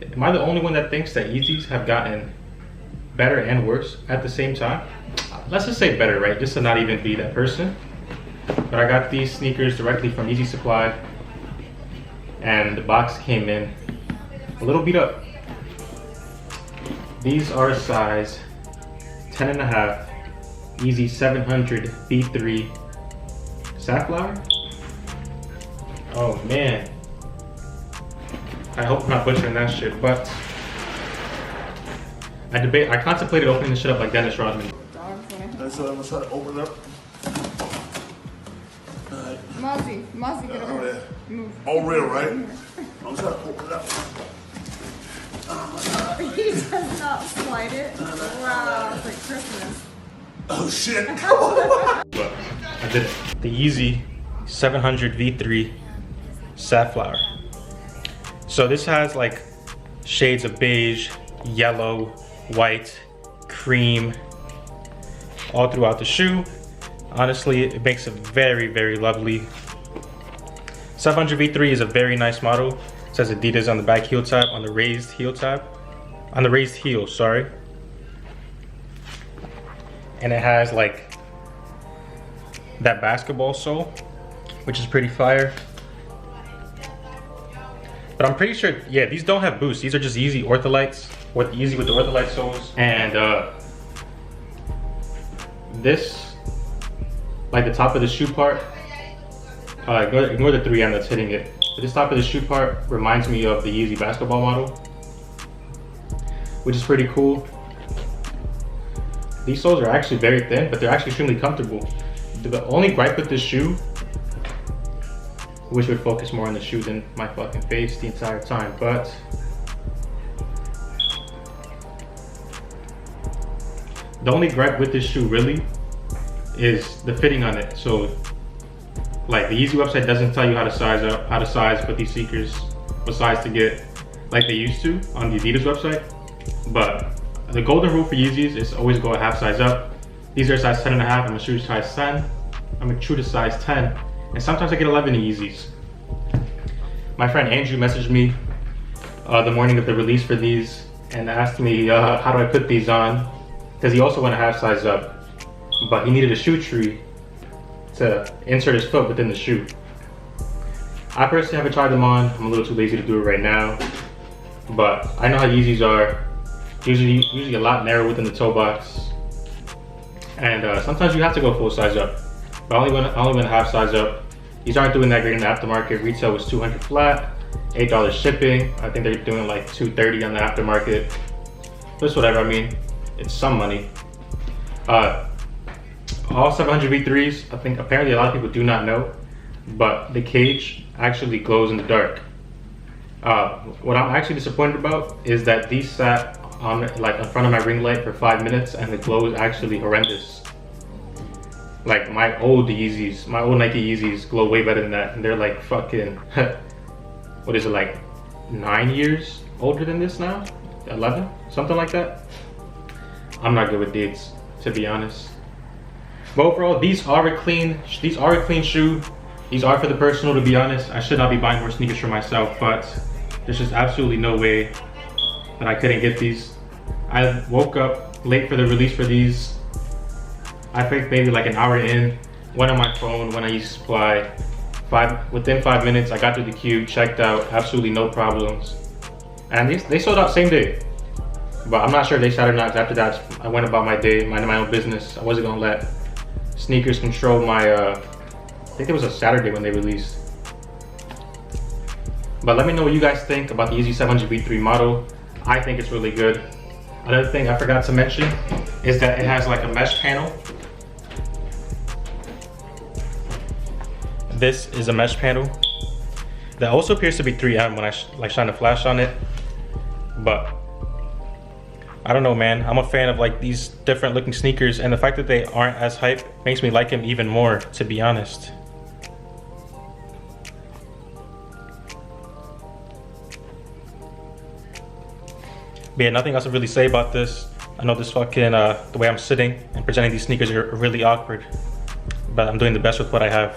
Am I the only one that thinks that Yeezys have gotten better and worse at the same time? Let's just say better, right? Just to not even be that person. But I got these sneakers directly from Yeezy Supply, and the box came in a little beat up. These are size 10.5 Yeezy 700 V3 Safflower. Oh man, I hope I'm not butchering that shit, but I contemplated opening this shit up like Dennis Rodman. That's what I'm gonna try to open it up. Mozzie, get over here. Move. All real, right? I'm trying to open it up. He does not slide it. Wow, it's like Christmas. Oh shit. But I did it. The Yeezy 700 V3 Safflower. So this has like shades of beige, yellow, white, cream, all throughout the shoe. Honestly, it makes it very, very lovely. 700 V3 is a very nice model. It says Adidas on the back heel tab, on the raised heel tab. On the raised heel, sorry. And it has like that basketball sole, which is pretty fire. But I'm pretty sure, yeah, these don't have boosts. These are just Yeezy Ortholites, with Yeezy with the Ortholite soles. And this, like the top of the shoe part, ignore the 3M that's hitting it. But this top of the shoe part reminds me of the Yeezy basketball model, which is pretty cool. These soles are actually very thin, but they're actually extremely comfortable. The only gripe with this shoe, wish would focus more on the shoe than my fucking face the entire time, but the only gripe with this shoe really is the fitting on it. So like the Yeezy website doesn't tell you how to size up, how to size with these sneakers, what size to get like they used to on the Adidas website. But the golden rule for Yeezys is always go a half size up. These are size 10.5, I'm a true to size 10. I'm a true to size 10. And sometimes I get 11 in Yeezys. My friend Andrew messaged me the morning of the release for these and asked me how do I put these on, because he also went a half size up, but he needed a shoe tree to insert his foot within the shoe. I personally haven't tried them on. I'm a little too lazy to do it right now, but I know how Yeezys are. Usually a lot narrower within the toe box, and sometimes you have to go full size up. But I only went half size up. These aren't doing that great in the aftermarket. Retail was $200 flat, $8 shipping. I think they're doing like $230 on the aftermarket. Just whatever, I mean, it's some money. All 700 V3s, I think apparently a lot of people do not know, but the cage actually glows in the dark. What I'm actually disappointed about is that these sat on like in front of my ring light for 5 minutes and the glow is actually horrendous. Like my old Yeezys, my old Nike Yeezys glow way better than that, and they're like fucking, what is it, like 9 years older than this now? 11? Something like that? I'm not good with dates, to be honest. But overall, these are a clean shoe. These are for the personal, to be honest. I should not be buying more sneakers for myself, but there's just absolutely no way that I couldn't get these. I woke up late for the release for these. I think maybe like an hour in, went on my phone when I used Supply. Within 5 minutes, I got through the queue, checked out, absolutely no problems. And they sold out same day. But I'm not sure if they shot or not. After that, I went about my day, minding my own business. I wasn't gonna let sneakers control my, I think it was a Saturday when they released. But let me know what you guys think about the Yeezy 700 V3 model. I think it's really good. Another thing I forgot to mention is that it has like a mesh panel. This is a mesh panel that also appears to be 3M when I shine a flash on it. But I don't know, man. I'm a fan of like these different looking sneakers, and the fact that they aren't as hype makes me like them even more, to be honest. But yeah, nothing else to really say about this. I know this fucking, the way I'm sitting and presenting these sneakers are really awkward, but I'm doing the best with what I have.